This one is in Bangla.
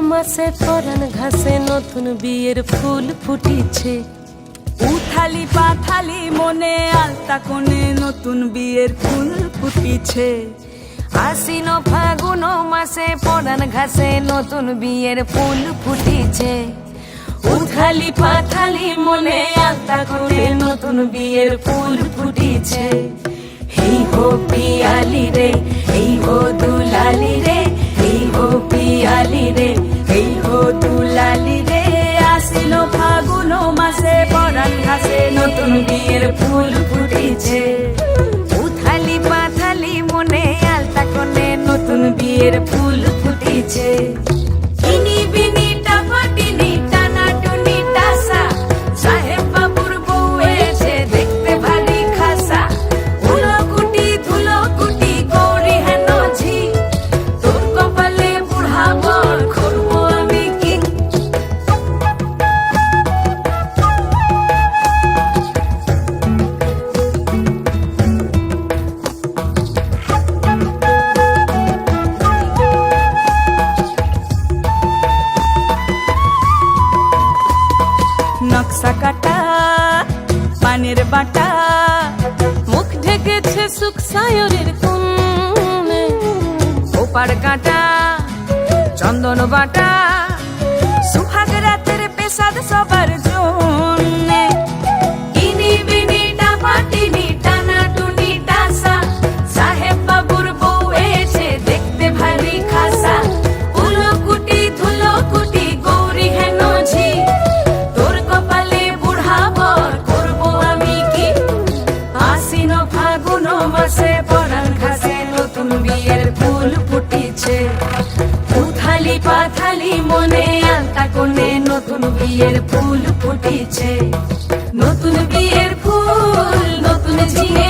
মাসে পরান ঘাসে নতুন বিয়ের ফুল ফুটিছে। উথালি পাথালি মনে আলতা কোণে নতুন বিয়ের ফুল ফুটিছে। আশ্বিন ফাগুন মাসে পরান ঘাসে নতুন বিয়ের ফুল ফুটিছে। উথালি পাথালি মনে আলতা কোণে নতুন বিয়ের ফুল ফুটিছে। এই হো পিয়ালি রে, এই হো দুলালি রে, এই হো পিয়ালি রে, এই হো দুলালি রে। আশ্বিন ফাগুন মাসে পরান ঘাসে নতুন বিয়ের ফুল ফুটিছে। উথালি পাথালি মনে আলতা কোণে নতুন বিয়ের ফুল ফুটিছে। ইনি বিনি টাপাটিনি টানা টুনি টাসা, সাহেব বাবুর বউ এসে দেখতে ভারী খাসা। ধুলো কুটি গৌরী হেন ঝি, তোর কপালে বুড়া বর করবো আমি কি। নকশা কাটা পানের বাটা, মুখ ঢেকেছে সুখ সায়রের কোণে। ওপার কাটা চন্দন বাটা, সুহাগ রাতের পেশাদ সবার জন্যে। ইনি বিনি টাপাটিনি টানা টুনি টাসা, সাহেব বাবুর বউ এসে দেখতে ভারী খাসা। ধুলো কুটি গৌরী হেন ঝি, তোর কপালে বুড়া বর করবো আমি কি। আশ্বিন ফাগুন মাসে পরান ঘাসে নতুন বিয়ের ফুল ফুটিছে। উথালি পাথালি মনে আলতা কোণে নতুন বিয়ের ফুল ফুটিছে। নতুন বিয়ের ফুল নতুন ঝিঙে